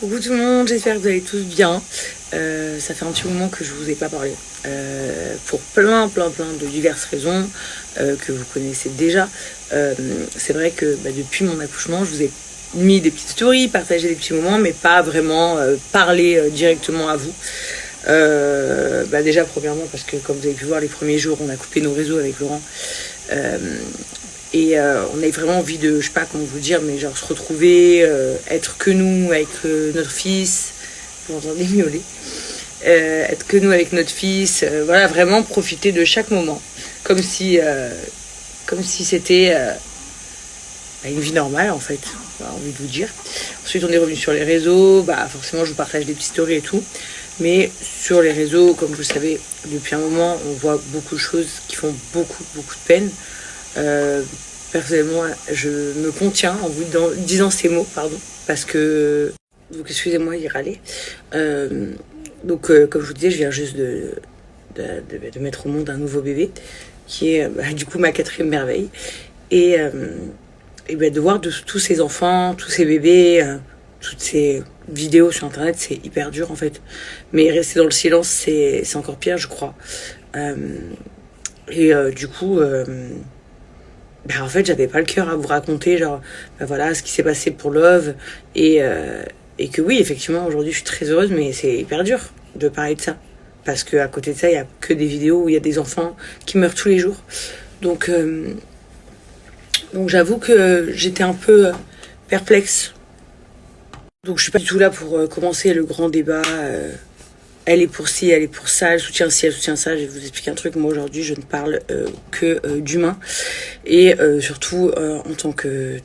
Coucou tout le monde, j'espère que vous allez tous bien. Ça fait un petit moment que je vous ai pas parlé. Pour plein de diverses raisons que vous connaissez déjà. C'est vrai que depuis mon accouchement, je vous ai mis des petites stories, partagé des petits moments, mais pas vraiment parlé directement à vous. Déjà premièrement parce que comme vous avez pu voir les premiers jours, on a coupé nos réseaux avec Laurent. On a vraiment envie de, je sais pas comment vous dire, mais genre se retrouver, être que nous avec notre fils, vous entendez miauler, être que nous avec notre fils, voilà, vraiment profiter de chaque moment, comme si c'était une vie normale en fait, j'ai envie de vous dire. Ensuite on est revenu sur les réseaux, forcément je vous partage des petites stories et tout, mais sur les réseaux, comme vous le savez, depuis un moment, on voit beaucoup de choses qui font beaucoup de peine. Personnellement, je me contiens en vous disant ces mots, pardon, parce que, donc excusez-moi, il râlait. Comme je vous disais, je viens juste de mettre au monde un nouveau bébé, qui est du coup ma 4e merveille, et de voir tous ces enfants, tous ces bébés, toutes ces vidéos sur internet, c'est hyper dur en fait. Mais rester dans le silence, c'est encore pire, je crois. En fait, j'avais pas le cœur à vous raconter, genre, voilà, ce qui s'est passé pour Love. Et que oui, effectivement, aujourd'hui, je suis très heureuse, mais c'est hyper dur de parler de ça. Parce qu'à côté de ça, il y a que des vidéos où il y a des enfants qui meurent tous les jours. Donc j'avoue que j'étais un peu perplexe. Donc je suis pas du tout là pour commencer le grand débat. Elle est pour ci, elle est pour ça, elle soutient ci, elle soutient ça. Je vais vous expliquer un truc. Moi aujourd'hui, je ne parle que d'humain. Et surtout en tant que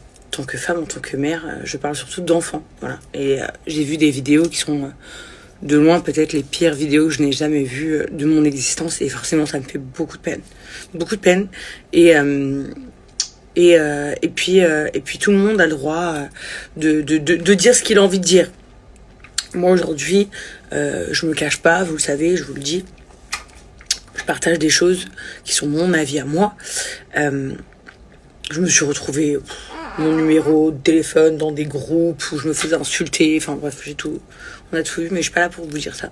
femme, en tant que mère, je parle surtout d'enfants. Voilà. Et j'ai vu des vidéos qui sont de loin peut-être les pires vidéos que je n'ai jamais vues de mon existence. Et forcément, ça me fait beaucoup de peine. Beaucoup de peine. Et puis tout le monde a le droit de dire ce qu'il a envie de dire. Moi aujourd'hui, je me cache pas, vous le savez, je vous le dis. Je partage des choses qui sont mon avis à moi. Je me suis retrouvée mon numéro de téléphone dans des groupes où je me faisais insulter. Enfin bref, on a tout vu, mais je suis pas là pour vous dire ça.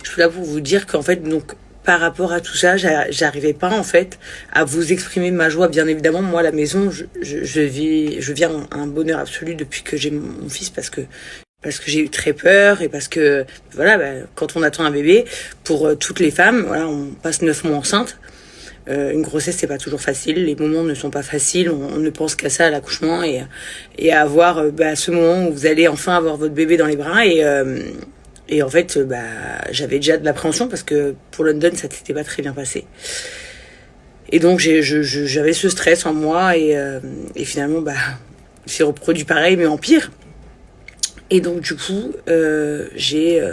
Je suis là pour vous dire qu'en fait, donc, par rapport à tout ça, j'arrivais pas en fait à vous exprimer ma joie. Bien évidemment, moi à la maison, je vis un bonheur absolu depuis que j'ai mon fils parce que j'ai eu très peur et parce que voilà, quand on attend un bébé, pour toutes les femmes, voilà, on passe 9 mois enceinte. Une grossesse, c'est pas toujours facile, les moments ne sont pas faciles, on ne pense qu'à ça à l'accouchement et à avoir ce moment où vous allez enfin avoir votre bébé dans les bras et en fait j'avais déjà de l'appréhension parce que pour London ça s'était pas très bien passé. Et donc j'avais ce stress en moi et finalement il s'est reproduit pareil mais en pire. Et donc du coup j'ai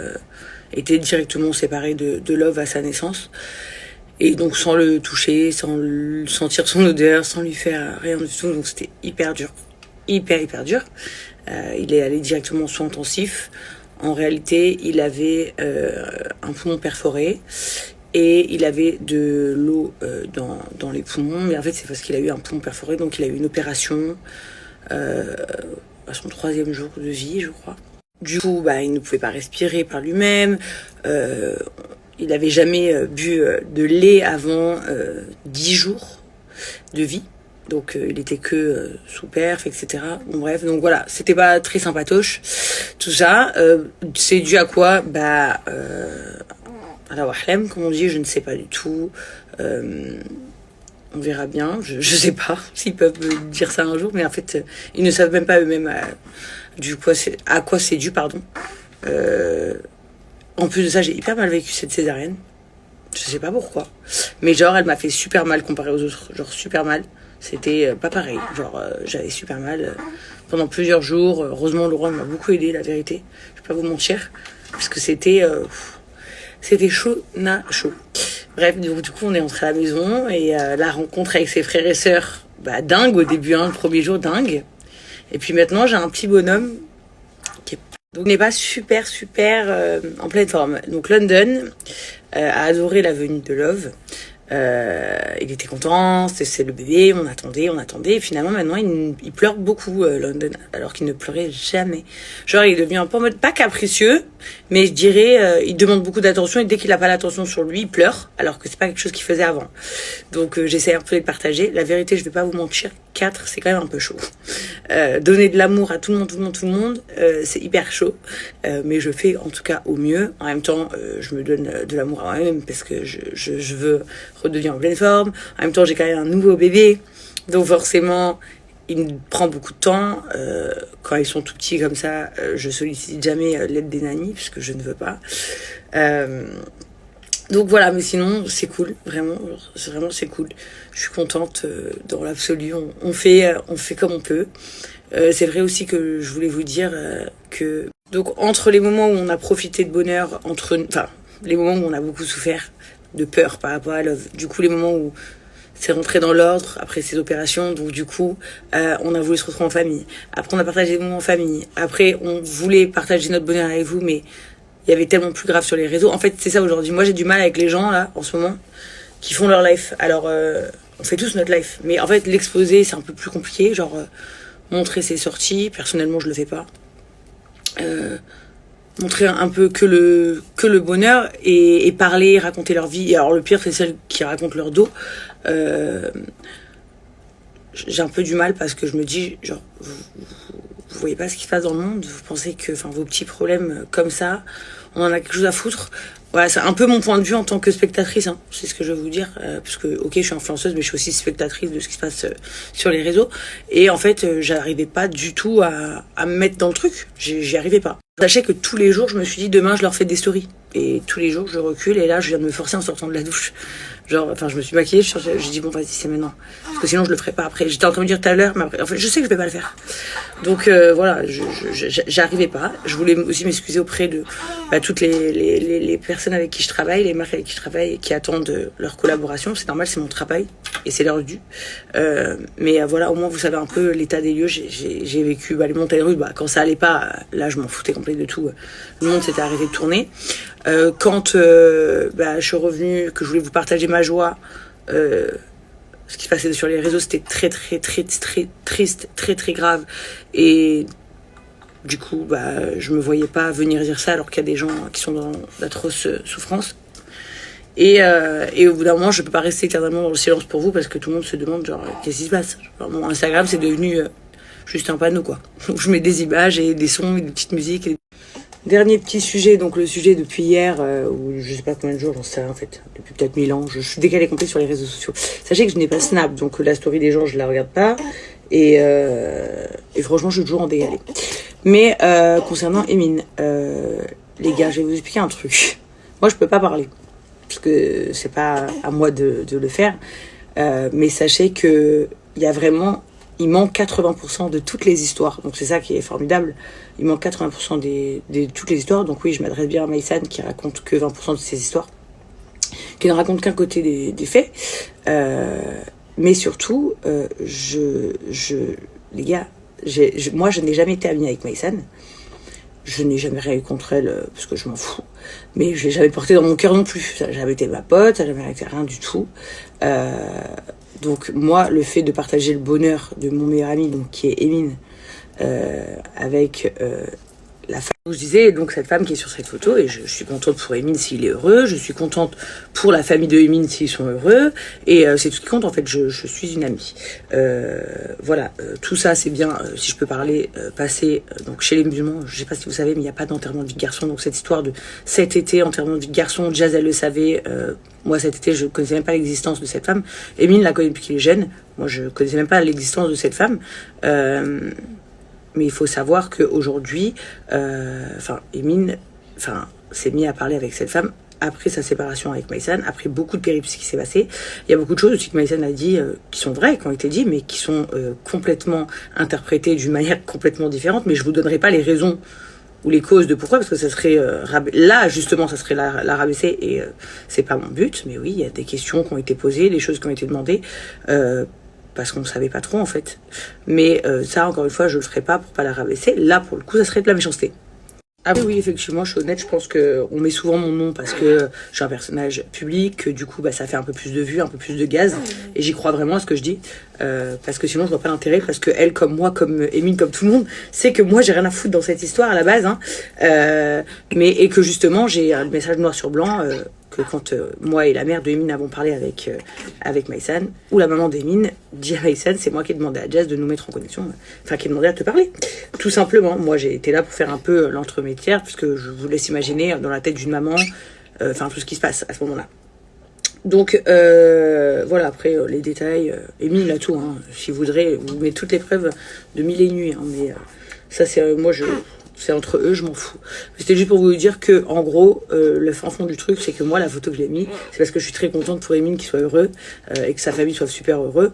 été directement séparée de Love à sa naissance. Et donc sans le toucher, sans sentir son odeur, sans lui faire rien du tout. Donc c'était hyper dur. Hyper dur. Il est allé directement en soins intensifs. En réalité, il avait un poumon perforé. Et il avait de l'eau dans les poumons. Mais en fait, c'est parce qu'il a eu un poumon perforé. Donc il a eu une opération à son 3e jour de vie, je crois. Du coup, il ne pouvait pas respirer par lui-même. Il n'avait jamais bu de lait avant 10 jours de vie. Donc il était que sous perf, etc. Bon bref, donc voilà, c'était pas très sympatoche. Tout ça, c'est dû à quoi à la wahlem, comme on dit, je ne sais pas du tout. On verra bien, je sais pas s'ils peuvent dire ça un jour, mais en fait, ils ne savent même pas eux-mêmes à quoi c'est dû, pardon. En plus de ça, j'ai hyper mal vécu cette césarienne. Je sais pas pourquoi. Mais genre, elle m'a fait super mal comparé aux autres. Genre, super mal. C'était pas pareil. Genre, j'avais super mal pendant plusieurs jours. Heureusement, Laurent m'a beaucoup aidé, la vérité. Je vais pas vous mentir. Parce que c'était chaud. Bref, du coup, on est entré à la maison. Et la rencontre avec ses frères et sœurs, dingue au début, le premier jour, dingue. Et puis maintenant, j'ai un petit bonhomme qui est... Donc, on n'est pas super en pleine forme. Donc, London a adoré la venue de Love. Il était content, c'est le bébé, on attendait, et finalement maintenant il pleure beaucoup, London, alors qu'il ne pleurait jamais. Genre il est devenu un peu en mode, pas capricieux, mais je dirais, il demande beaucoup d'attention, et dès qu'il n'a pas l'attention sur lui, il pleure, alors que c'est pas quelque chose qu'il faisait avant. Donc j'essaie un peu de le partager. La vérité, je vais pas vous mentir, 4, c'est quand même un peu chaud. Donner de l'amour à tout le monde, c'est hyper chaud, mais je fais en tout cas au mieux. En même temps, je me donne de l'amour à moi-même, parce que je veux redevenir en pleine forme. En même temps, j'ai quand même un nouveau bébé, donc forcément il me prend beaucoup de temps. Quand ils sont tout petits comme ça, je sollicite jamais l'aide des nannies, puisque je ne veux pas. Donc voilà, mais sinon c'est cool, vraiment c'est cool. Je suis contente dans l'absolu. On fait comme on peut. C'est vrai aussi que je voulais vous dire que donc entre les moments où on a profité de bonheur, les moments où on a beaucoup souffert de peur par rapport à Love, du coup les moments où c'est rentré dans l'ordre après ces opérations, donc du coup on a voulu se retrouver en famille. Après on a partagé des moments en famille. Après on voulait partager notre bonheur avec vous, mais il y avait tellement plus grave sur les réseaux. En fait, c'est ça aujourd'hui. Moi, j'ai du mal avec les gens, là, en ce moment, qui font leur life. Alors, on fait tous notre life. Mais en fait, l'exposer, c'est un peu plus compliqué. Genre, montrer ses sorties. Personnellement, je le fais pas. Montrer un peu que le bonheur et parler, raconter leur vie. Et alors, le pire, c'est celles qui racontent leur dos. J'ai un peu du mal parce que je me dis, genre, vous voyez pas ce qui se passe dans le monde, vous pensez que vos petits problèmes comme ça, on en a quelque chose à foutre. Voilà, c'est un peu mon point de vue en tant que spectatrice, hein, c'est ce que je veux vous dire, parce que ok, je suis influenceuse, mais je suis aussi spectatrice de ce qui se passe sur les réseaux. Et en fait, j'arrivais pas du tout à me mettre dans le truc, j'y arrivais pas. Sachez que tous les jours, je me suis dit, demain, je leur fais des stories. Et tous les jours, je recule, et là, je viens de me forcer en sortant de la douche. Genre, je me suis maquillée, j'ai dit, bon, vas-y, c'est maintenant. Parce que sinon, je le ferai pas après. J'étais en train de me dire tout à l'heure, mais après, en fait, je sais que je vais pas le faire. Donc, voilà, j'arrivais pas. Je voulais aussi m'excuser auprès de toutes les personnes avec qui je travaille, les marques avec qui je travaille, et qui attendent leur collaboration. C'est normal, c'est mon travail, et c'est leur dû. Mais voilà, au moins, vous savez un peu l'état des lieux. J'ai vécu les montagnes russes. Quand ça allait pas, là, je m'en foutais complètement de tout. Le monde s'était arrêté de tourner. Quand je suis revenue, que je voulais vous partager ma joie, ce qui se passait sur les réseaux, c'était très triste, très grave. Et du coup, je me voyais pas venir dire ça alors qu'il y a des gens qui sont dans d'atroces souffrances. Et au bout d'un moment, je peux pas rester éternellement dans le silence pour vous, parce que tout le monde se demande genre qu'est-ce qui se passe. Genre, mon Instagram, c'est devenu juste un panneau, quoi. Où je mets des images et des sons et des petites musiques. Dernier petit sujet, donc le sujet depuis hier, ou je sais pas combien de jours, j'en sais rien en fait, depuis peut-être 1000 ans, je suis décalée complet sur les réseaux sociaux. Sachez que je n'ai pas Snap, donc la story des gens, je la regarde pas, et franchement, je suis toujours en décalé. Mais concernant Emin, les gars, je vais vous expliquer un truc. Moi, je peux pas parler, parce que c'est pas à moi de le faire, mais sachez que il manque 80% de toutes les histoires. Donc c'est ça qui est formidable. Il manque 80% de toutes les histoires. Donc oui, je m'adresse bien à Maïsan, qui raconte que 20% de ses histoires, qui ne raconte qu'un côté des faits. Mais surtout, les gars, moi je n'ai jamais été amie avec Maïsan. Je n'ai jamais rien eu contre elle, parce que je m'en fous. Mais je l'ai jamais porté dans mon cœur non plus. Ça n'a jamais été ma pote, ça n'a jamais été rien du tout. Donc moi, le fait de partager le bonheur de mon meilleur ami, donc qui est Emin, avec la femme, je disais, donc cette femme qui est sur cette photo, et je suis contente pour Emin s'il est heureux, je suis contente pour la famille de Emin s'ils sont heureux, et c'est tout ce qui compte en fait. Je suis une amie. Voilà, tout ça c'est bien, si je peux parler, passer donc chez les musulmans. Je sais pas si vous savez, mais il n'y a pas d'enterrement de vie de garçon. Donc cette histoire de cet été, enterrement de vie de garçon, Jazz elle le savait. Moi cet été, je connaissais même pas l'existence de cette femme. Emin la connaît depuis qu'il est jeune. Moi je connaissais même pas l'existence de cette femme. Mais il faut savoir qu'aujourd'hui, Emin s'est mis à parler avec cette femme après sa séparation avec Maïsan, après beaucoup de péripéties qui s'est passé. Il y a beaucoup de choses aussi que Maïsan a dit qui sont vraies, qui ont été dites, mais qui sont complètement interprétées d'une manière complètement différente. Mais je vous donnerai pas les raisons ou les causes de pourquoi, parce que ça serait là justement, ça serait la rabaisser, et c'est pas mon but. Mais oui, il y a des questions qui ont été posées, des choses qui ont été demandées. Parce qu'on ne savait pas trop en fait. Mais ça, encore une fois, je le ferai pas pour pas la rabaisser. Là, pour le coup, ça serait de la méchanceté. Ah oui, effectivement, je suis honnête, je pense qu'on met souvent mon nom parce que je suis un personnage public, que du coup, bah, ça fait un peu plus de vues, un peu plus de gaz, et j'y crois vraiment à ce que je dis, parce que sinon, je vois pas l'intérêt, parce que elle, comme moi, comme Émile, comme tout le monde, sait que moi, j'ai rien à foutre dans cette histoire à la base, hein, et que justement, j'ai un message noir sur blanc, que quand moi et la mère de Émine avons parlé avec Maïsan, ou la maman d'Émine dit à Maïsan, c'est moi qui ai demandé à Jess de nous mettre en connexion, enfin qui ai demandé à te parler. Tout simplement, moi j'ai été là pour faire un peu l'entremétière, puisque je vous laisse imaginer dans la tête d'une maman, enfin tout ce qui se passe à ce moment-là. Donc voilà, après les détails, Émile a tout, hein, si vous voudrez, vous mettez toutes les preuves de mille et une nuits, hein, mais ça c'est moi c'est entre eux, je m'en fous. C'était juste pour vous dire que, en gros, le fin fond du truc, c'est que moi, la photo que j'ai mis, c'est parce que je suis très contente pour Émile qu'il soit heureux et que sa famille soit super heureux.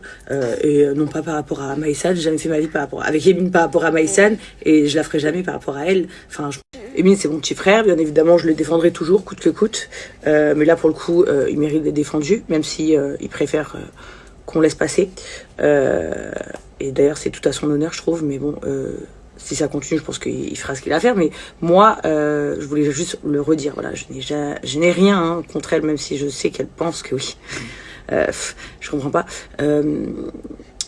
Et non pas par rapport à Maïsan. J'ai jamais fait ma vie avec Émile par rapport à Maïsan et je la ferai jamais par rapport à elle. Enfin, Émile, c'est mon petit frère. Bien évidemment, je le défendrai toujours, coûte que coûte. Mais là, pour le coup, il mérite d'être défendu, même si il préfère qu'on laisse passer. Et d'ailleurs, c'est tout à son honneur, je trouve. Mais bon. Si ça continue, je pense qu'il fera ce qu'il a à faire. Mais moi, je voulais juste le redire. Voilà, je n'ai rien hein, contre elle, même si je sais qu'elle pense que oui. Je comprends pas.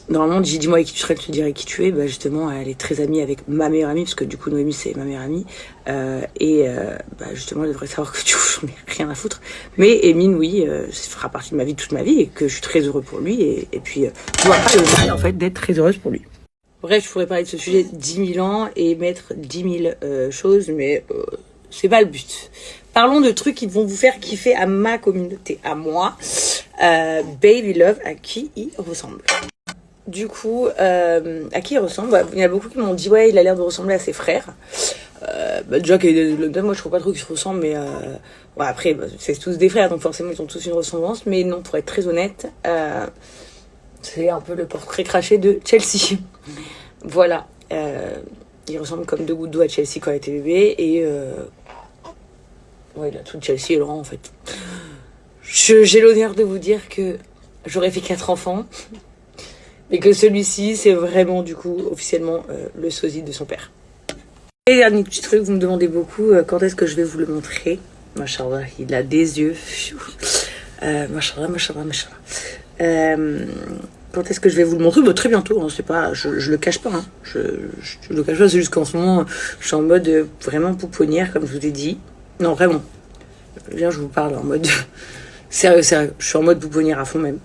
Normalement, j'ai dit moi avec qui tu serais, tu dirais qui tu es. Bah, justement, elle est très amie avec ma meilleure amie, parce que du coup, Noémie, c'est ma meilleure amie. Bah, justement, elle devrait savoir que du coup, j'en ai rien à foutre. Mais Émine, oui, ça fera partie de ma vie toute ma vie et que je suis très heureux pour lui. Et puis, je vois pas le mal, en fait, d'être très heureuse pour lui. Bref, je pourrais parler de ce sujet 10 000 ans et mettre 10 000 choses, mais c'est pas le but. Parlons de trucs qui vont vous faire kiffer à ma communauté, à moi. Baby Love, à qui il ressemble. Du coup, à qui il ressemble bah, il y a beaucoup qui m'ont dit, ouais, il a l'air de ressembler à ses frères. Déjà, moi je trouve pas trop qu'ils se ressemblent, mais ouais, après, bah, c'est tous des frères, donc forcément ils ont tous une ressemblance. Mais non, pour être très honnête, c'est un peu le portrait craché de Chelsea. Voilà. Il ressemble comme deux gouttes d'eau à Chelsea quand elle était bébé. Et ouais, il a tout de Chelsea et Laurent en fait. J'ai l'honneur de vous dire que j'aurais fait 4 enfants. Mais que celui-ci, c'est vraiment du coup officiellement le sosie de son père. Et dernier petit truc, vous me demandez beaucoup quand est-ce que je vais vous le montrer. Machallah, il a des yeux. Machallah. Quand est-ce que je vais vous le montrer bah, très bientôt, hein, c'est pas, je le cache pas. Hein. Je le cache pas, c'est juste qu'en ce moment, je suis en mode vraiment pouponnière, comme je vous ai dit. Non, vraiment. Viens, je vous parle en mode... sérieux. Je suis en mode pouponnière à fond même.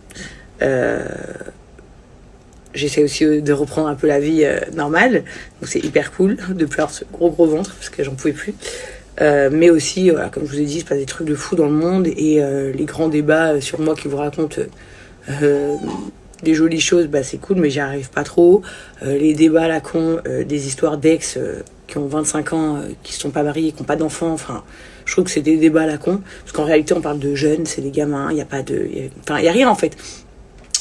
J'essaie aussi de reprendre un peu la vie normale. Donc c'est hyper cool de plus avoir ce gros ventre, parce que j'en pouvais plus. Mais aussi, voilà, comme je vous ai dit, il se passe des trucs de fou dans le monde. Et les grands débats sur moi qui vous racontent... des jolies choses, bah c'est cool, mais j'y arrive pas trop. Les débats à la con, des histoires d'ex qui ont 25 ans, qui se sont pas mariés, qui ont pas d'enfants, enfin, je trouve que c'est des débats à la con. Parce qu'en réalité, on parle de jeunes, c'est des gamins, il y a pas de... Enfin, il y a rien en fait.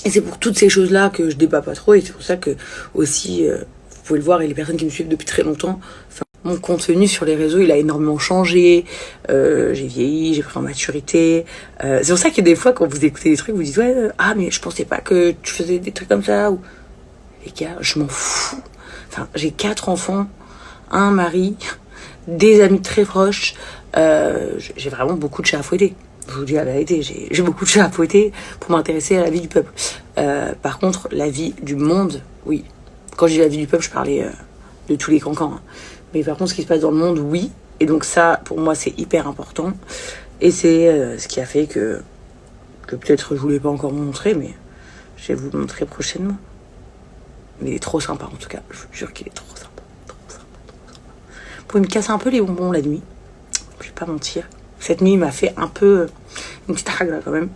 Et c'est pour toutes ces choses-là que je débat pas trop, et c'est pour ça que aussi, vous pouvez le voir, et les personnes qui me suivent depuis très longtemps, enfin, mon contenu sur les réseaux, il a énormément changé. J'ai vieilli, j'ai pris en maturité. C'est pour ça que des fois, quand vous écoutez des trucs, vous dites ouais, ah mais je pensais pas que tu faisais des trucs comme ça. Ou les gars, je m'en fous. Enfin, j'ai 4 enfants, un mari, des amis très proches. J'ai vraiment beaucoup de chats à fouetter. Je vous dis la vérité, j'ai beaucoup de chats à fouetter pour m'intéresser à la vie du peuple. Par contre, la vie du monde, oui. Quand je dis la vie du peuple, je parlais de tous les cancans. Hein. Mais par contre, ce qui se passe dans le monde, oui. Et donc ça, pour moi, c'est hyper important. Et c'est ce qui a fait que peut-être je voulais pas encore vous montrer, mais je vais vous le montrer prochainement. Mais il est trop sympa, en tout cas. Je vous jure qu'il est trop sympa. Vous pouvez me casser un peu les bonbons la nuit. Je vais pas mentir. Cette nuit, il m'a fait un peu une petite hagra quand même.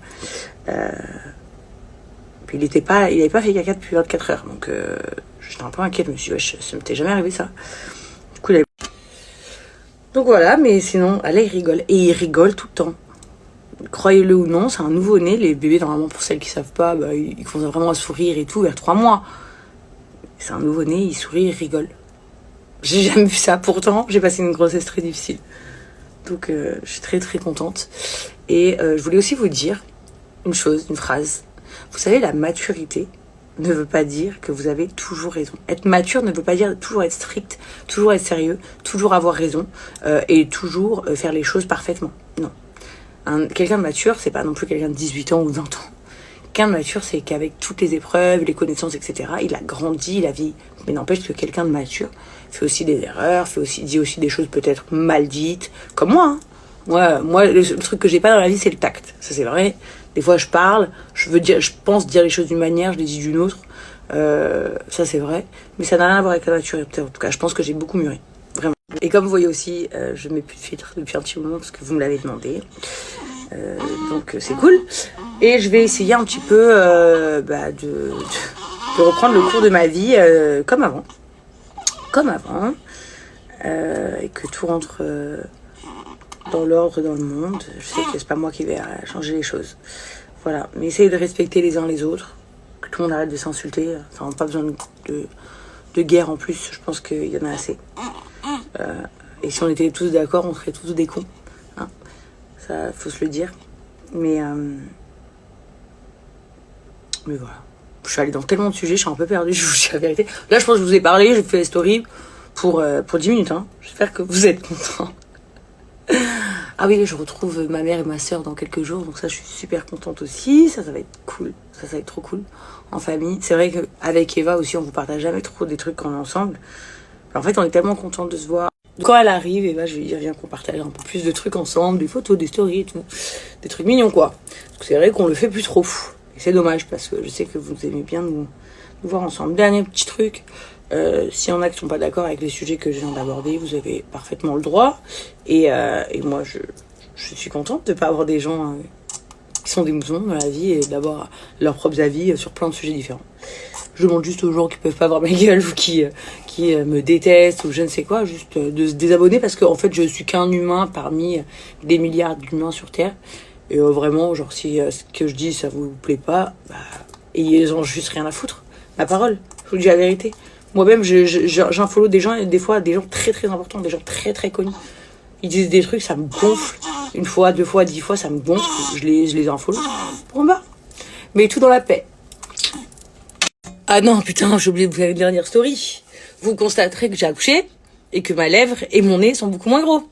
Puis il avait pas fait caca depuis 24 heures. Donc j'étais un peu inquiète. Je me suis dit, ça m'était jamais arrivé ça. Du coup, donc voilà, mais sinon, là, il rigole. Et il rigole tout le temps. Croyez-le ou non, c'est un nouveau-né. Les bébés, normalement, pour celles qui savent pas, bah, ils commencent vraiment à sourire et tout vers 3 mois. C'est un nouveau-né, il sourit, il rigole. J'ai jamais vu ça. Pourtant, j'ai passé une grossesse très difficile. Donc, je suis très, très contente. Et je voulais aussi vous dire une chose, une phrase. Vous savez, la maturité, ne veut pas dire que vous avez toujours raison. Être mature ne veut pas dire toujours être strict, toujours être sérieux, toujours avoir raison et toujours faire les choses parfaitement. Non. Quelqu'un de mature, c'est pas non plus quelqu'un de 18 ans ou 20 ans. Quelqu'un de mature, c'est qu'avec toutes les épreuves, les connaissances, etc., il a grandi, il a vie. Mais n'empêche que quelqu'un de mature fait aussi des erreurs, dit aussi des choses peut-être mal dites, comme moi. Moi, le truc que j'ai pas dans la vie, c'est le tact. Ça, c'est vrai. Des fois, je parle, je pense dire les choses d'une manière, je les dis d'une autre. Ça, c'est vrai. Mais ça n'a rien à voir avec la nature. En tout cas, je pense que j'ai beaucoup mûri. Vraiment. Et comme vous voyez aussi, je mets plus de filtre depuis un petit moment parce que vous me l'avez demandé. Donc, c'est cool. Et je vais essayer un petit peu de reprendre le cours de ma vie comme avant. Et que tout rentre dans l'ordre dans le monde. Je sais que c'est pas moi qui vais changer les choses. Voilà, mais essayez de respecter les uns les autres, que tout le monde arrête de s'insulter. Enfin, pas besoin de guerre en plus, je pense qu'il y en a assez. Et si on était tous d'accord, on serait tous des cons. Hein, ça, faut se le dire. Mais voilà. Je suis allée dans tellement de sujets, je suis un peu perdue, je vous dis la vérité. Là, je pense que je vous ai parlé, j'ai fait les stories pour 10 minutes. Hein. J'espère que vous êtes contents. Ah oui, je retrouve ma mère et ma soeur dans quelques jours, donc ça, je suis super contente aussi. Ça va être cool. Ça va être trop cool en famille. C'est vrai qu'avec Eva aussi, on vous partage jamais trop des trucs quand on est ensemble. En fait, on est tellement contents de se voir. Quand elle arrive, Eva, je lui dis, viens qu'on partage un peu plus de trucs ensemble, des photos, des stories et tout. Des trucs mignons, quoi. Parce que c'est vrai qu'on le fait plus trop. Et c'est dommage, parce que je sais que vous aimez bien nous voir ensemble. Dernier petit truc. S'il y en a qui sont pas d'accord avec les sujets que je viens d'aborder, vous avez parfaitement le droit. Et moi, je suis contente de pas avoir des gens qui sont des moutons dans la vie et d'avoir leurs propres avis sur plein de sujets différents. Je demande juste aux gens qui peuvent pas voir ma gueule ou qui me détestent ou je ne sais quoi, juste de se désabonner parce que en fait, je suis qu'un humain parmi des milliards d'humains sur Terre. Et vraiment, genre, si ce que je dis, ça vous plaît pas, ayez-en juste rien à foutre. Ma parole, je vous dis la vérité. Moi-même, j'unfollow des gens, et des fois, des gens très très importants, des gens très très connus. Ils disent des trucs, ça me gonfle. 1 fois, 2 fois, 10 fois, ça me gonfle. Je les unfollow. Bon bah. Mais tout dans la paix. Ah non, putain, j'ai oublié de vous faire une dernière story. Vous constaterez que j'ai accouché et que ma lèvre et mon nez sont beaucoup moins gros.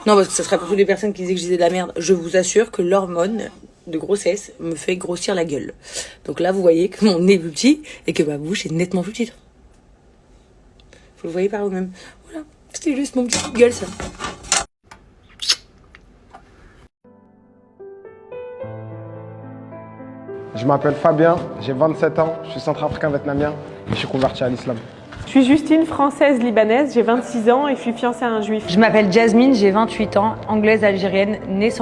Non, parce que ça serait pour toutes les personnes qui disaient que je disais de la merde. Je vous assure que l'hormone de grossesse me fait grossir la gueule. Donc là, vous voyez que mon nez est plus petit et que ma bouche est nettement plus petite. Vous le voyez par vous-même. Voilà, c'était juste mon petit coup de gueule, ça. Je m'appelle Fabien, j'ai 27 ans, je suis centrafricain vietnamien et je suis converti à l'islam. Je suis Justine, française libanaise, j'ai 26 ans et je suis fiancée à un juif. Je m'appelle Jasmine, j'ai 28 ans, anglaise algérienne, née sans